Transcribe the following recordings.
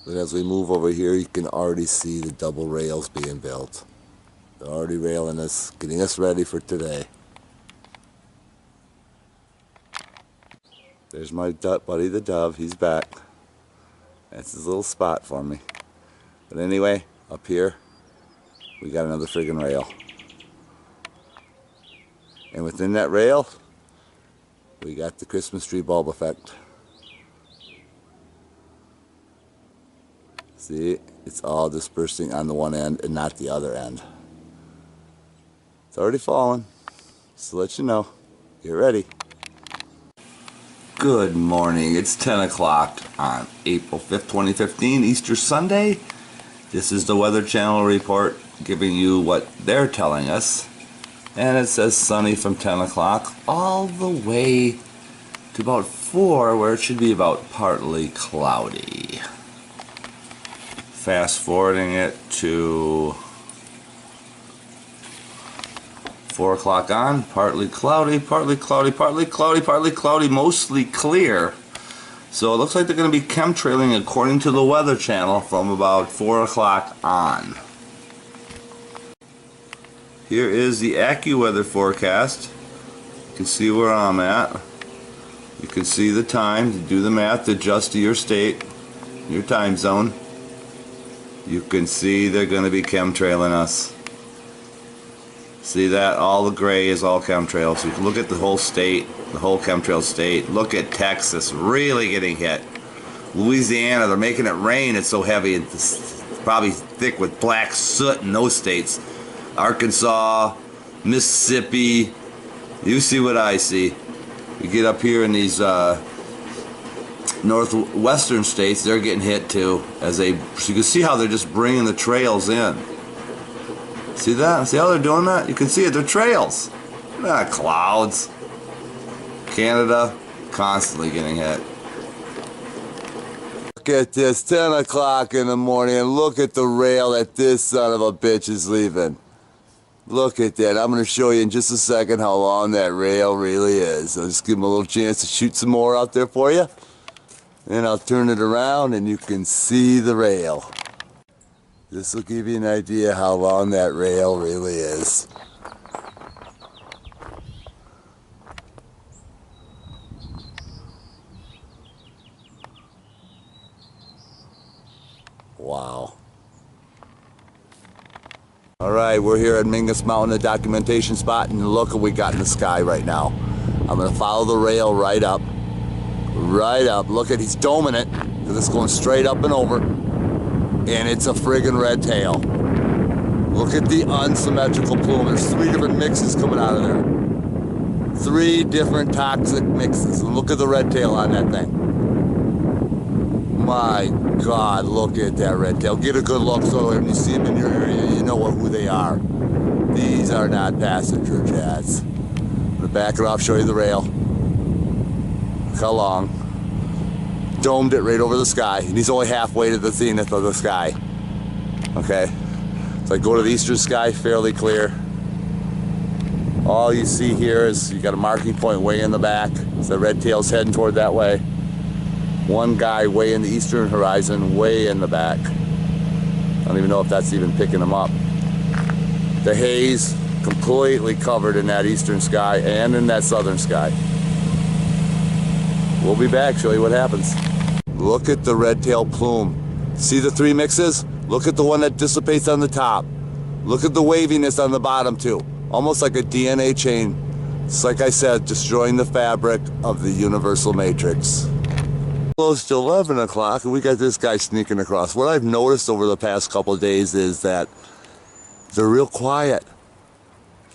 But as we move over here, you can already see the double rails being built. They're already railing us, getting us ready for today. There's my buddy the dove, he's back. That's his little spot for me. But anyway, up here, we got another friggin' rail. And within that rail, we got the Christmas tree bulb effect. See, it's all dispersing on the one end and not the other end. It's already fallen, just to let you know. Get ready. Good morning. It's 10 o'clock on April 5th, 2015, Easter Sunday. This is the Weather Channel report giving you what they're telling us. And it says sunny from 10 o'clock all the way to about 4, where it should be about partly cloudy. Fast forwarding it to 4 o'clock on, partly cloudy, partly cloudy, partly cloudy, partly cloudy, mostly clear. So it looks like they're going to be chemtrailing according to the Weather Channel from about 4 o'clock on. Here is the AccuWeather forecast. You can see where I'm at. You can see the time to do the math, adjust to your state, your time zone. You can see they're going to be chemtrailing us. See that? All the gray is all chemtrails. So you can look at the whole state, the whole chemtrail state. Look at Texas really getting hit. Louisiana, they're making it rain. It's so heavy. It's probably thick with black soot in those states. Arkansas, Mississippi. You see what I see. You get up here in these northwestern states, they're getting hit too. So you can see how they're just bringing the trails in. See that? See how they're doing that? You can see it. They're trails, not clouds. Canada, constantly getting hit. Look at this, 10 o'clock in the morning, and look at the rail that this son of a bitch is leaving. Look at that. I'm going to show you in just a second how long that rail really is. I'll just give them a little chance to shoot some more out there for you. And I'll turn it around and you can see the rail. This will give you an idea how long that rail really is. Wow. Alright, we're here at Mingus Mountain, the documentation spot, and look what we got in the sky right now. I'm going to follow the rail right up. Right up. Look at, he's doming it, because it's going straight up and over. And it's a friggin' red tail. Look at the unsymmetrical plume. There's 3 different mixes coming out of there. 3 different toxic mixes. And look at the red tail on that thing. My God, look at that red tail. Get a good look so when you see them in your area, you know who they are. These are not passenger jets. I'm gonna back it off, show you the rail. Look how long. Domed it right over the sky, and he's only halfway to the zenith of the sky. Okay, so I go to the eastern sky, fairly clear. All you see here is you got a marking point way in the back. So the red tail's heading toward that way. One guy way in the eastern horizon, way in the back. I don't even know if that's even picking him up. The haze completely covered in that eastern sky and in that southern sky. We'll be back, show you what happens. Look at the red tail plume. See the 3 mixes? Look at the one that dissipates on the top. Look at the waviness on the bottom too. Almost like a DNA chain. It's like I said, destroying the fabric of the universal matrix. Close to 11 o'clock and we got this guy sneaking across. What I've noticed over the past couple of days is that they're real quiet.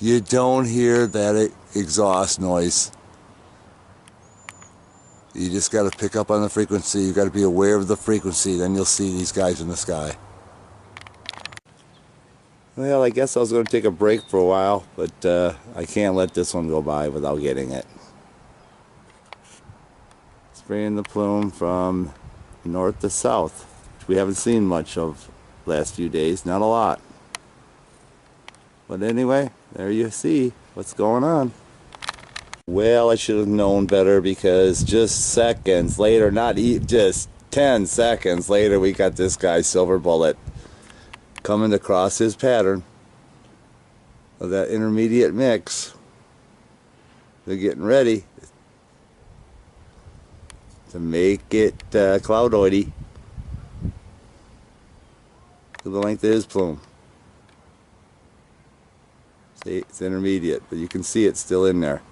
You don't hear that exhaust noise. You just got to pick up on the frequency. You got to be aware of the frequency. Then you'll see these guys in the sky. Well, I guess I was going to take a break for a while, but I can't let this one go by without getting it. Spraying the plume from north to south, which we haven't seen much of last few days. Not a lot. But anyway, there you see what's going on. Well, I should have known better because just seconds later, just 10 seconds later, we got this guy, Silver Bullet, coming across his pattern of that intermediate mix. They're getting ready to make it cloudoidy to the length of his plume. See, it's intermediate, but you can see it's still in there.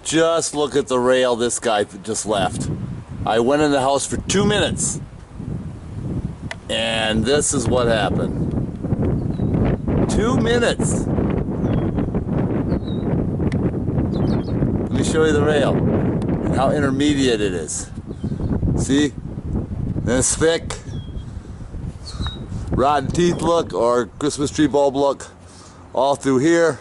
Just look at the rail this guy just left. I went in the house for 2 minutes, and this is what happened. 2 minutes. Let me show you the rail and how intermediate it is. See? And it's thick. Rotten teeth look or Christmas tree bulb look all through here.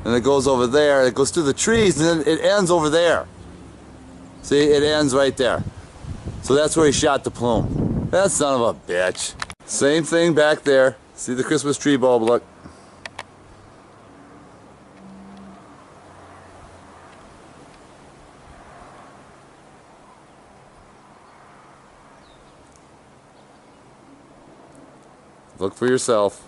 And it goes over there, it goes through the trees, and then it ends over there. See, it ends right there. So that's where he shot the plume. That son of a bitch. Same thing back there. See the Christmas tree bulb look? Look for yourself.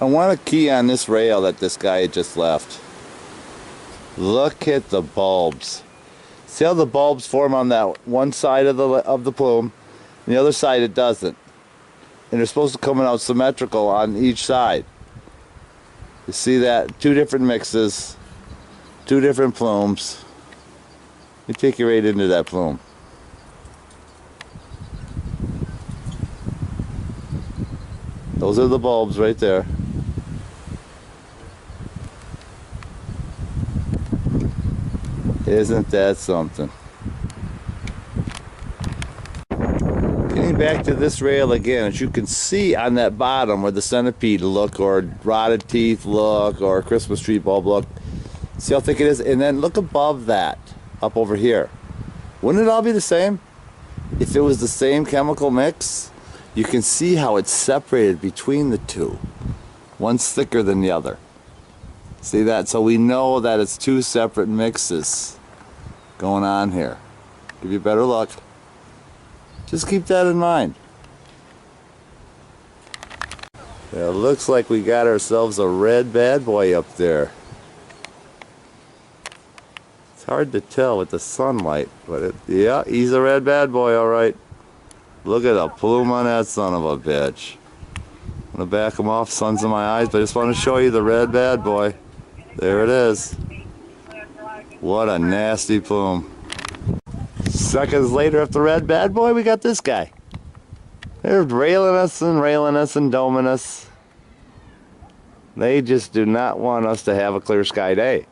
I want to key on this rail that this guy had just left. Look at the bulbs. See how the bulbs form on that one side of the plume, and the other side it doesn't. And they're supposed to come out symmetrical on each side. You see that? 2 different mixes, 2 different plumes. Let me take you right into that plume. Those are the bulbs right there. Isn't that something? Getting back to this rail again, as you can see on that bottom where the centipede look or rotted teeth look or Christmas tree bulb look, see how thick it is? And then look above that, up over here. Wouldn't it all be the same? If it was the same chemical mix, you can see how it's separated between the two. One's thicker than the other. See that? So we know that it's 2 separate mixes going on here. Give you a better look. Just keep that in mind. Yeah, it looks like we got ourselves a red bad boy up there. It's hard to tell with the sunlight, but yeah, he's a red bad boy, all right. Look at the plume on that son of a bitch. I'm gonna back him off, sun's in my eyes, but I just want to show you the red bad boy. There it is. What a nasty plume. Seconds later, after the red bad boy, we got this guy. They're railing us and doming us. They just do not want us to have a clear sky day.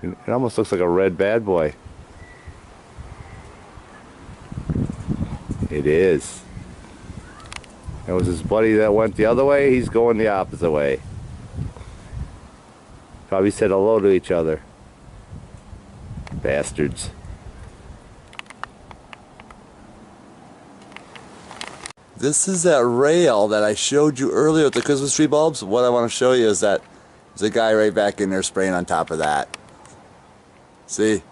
It almost looks like a red bad boy. It is. That was his buddy that went the other way. He's going the opposite way. Probably said hello to each other. Bastards. This is that rail that I showed you earlier with the Christmas tree bulbs. What I want to show you is that there's a guy right back in there spraying on top of that. See?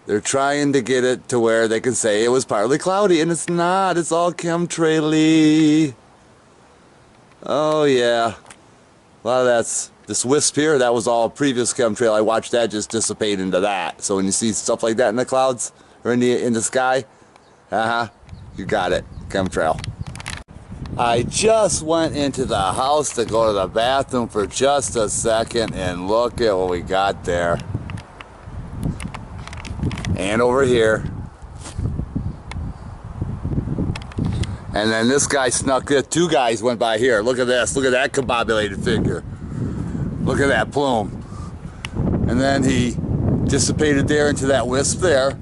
They're trying to get it to where they can say it was partly cloudy, and it's not. It's all chemtrail-y. Oh, yeah. A lot of that's this wisp here. That was all previous chemtrail. I watched that just dissipate into that. So when you see stuff like that in the clouds or in the sky, you got it. Chemtrail. I just went into the house to go to the bathroom for just a second, and look at what we got there. And over here. And then this guy snuck it. 2 guys went by here. Look at this. Look at that combobulated figure. Look at that plume. And then he dissipated there into that wisp there.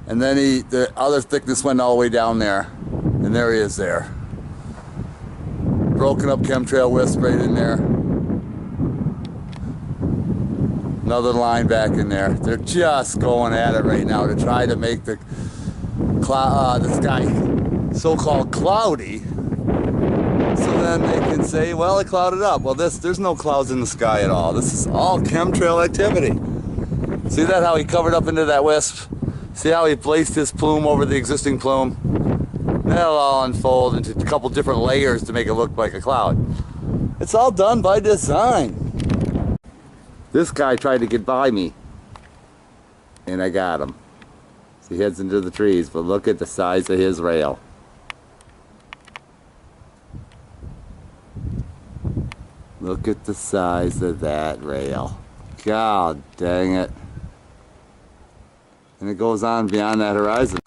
And then the other thickness went all the way down there. And there he is there. Broken up chemtrail wisp right in there. Another line back in there. They're just going at it right now to try to make the sky so-called cloudy, so then they can say, well, it clouded up. Well, there's no clouds in the sky at all. This is all chemtrail activity. See that, how he covered up into that wisp? See how he placed his plume over the existing plume? That'll all unfold into a couple different layers to make it look like a cloud. It's all done by design. This guy tried to get by me, and I got him. So he heads into the trees, but look at the size of his rail. Look at the size of that rail. God dang it. And it goes on beyond that horizon.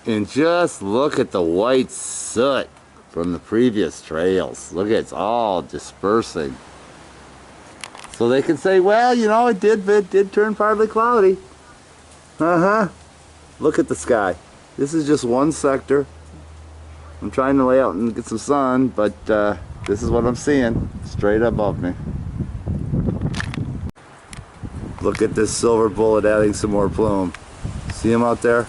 And just look at the white soot from the previous trails. Look, it's all dispersing. So they can say, well, you know, it did turn partly cloudy. Look at the sky. This is just one sector. I'm trying to lay out and get some sun, but this is what I'm seeing straight above me. Look at this silver bullet adding some more plume. See him out there?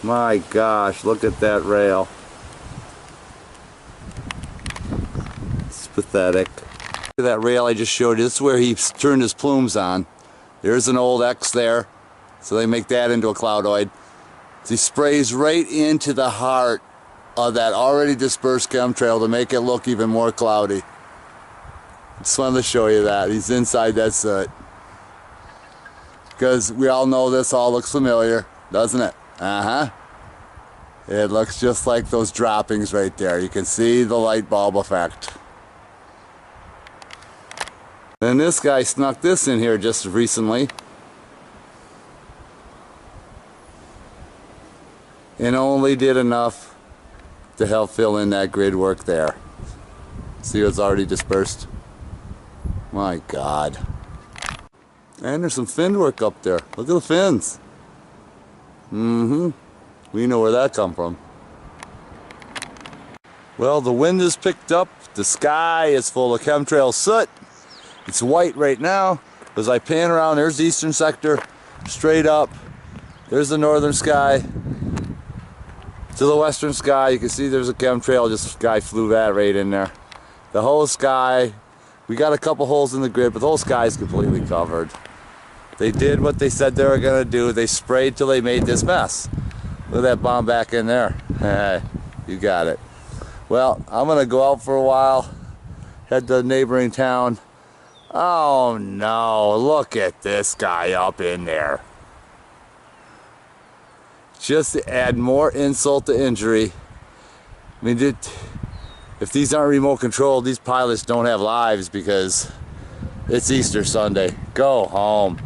My gosh, look at that rail. It's pathetic. Look at that rail I just showed you. This is where he turned his plumes on. There's an old X there. So they make that into a cloudoid. So he sprays right into the heart of that already dispersed chemtrail to make it look even more cloudy. Just wanted to show you that. He's inside that soot. Because we all know this all looks familiar, doesn't it? It looks just like those droppings right there. You can see the light bulb effect. Then this guy snuck this in here just recently. And only did enough to help fill in that grid work there. See what's already dispersed? My God. And there's some fin work up there. Look at the fins. We know where that come from. Well, the wind is picked up. The sky is full of chemtrail soot. It's white right now. As I pan around, there's the eastern sector, straight up. There's the northern sky. To the western sky, you can see there's a chemtrail. Just guy flew that right in there. The whole sky, we got a couple holes in the grid, but the whole sky is completely covered. They did what they said they were gonna do. They sprayed till they made this mess. Look at that bomb back in there. You got it. Well, I'm gonna go out for a while, head to the neighboring town. Oh no, look at this guy up in there. Just to add more insult to injury. I mean, if these aren't remote controlled, these pilots don't have lives because it's Easter Sunday. Go home.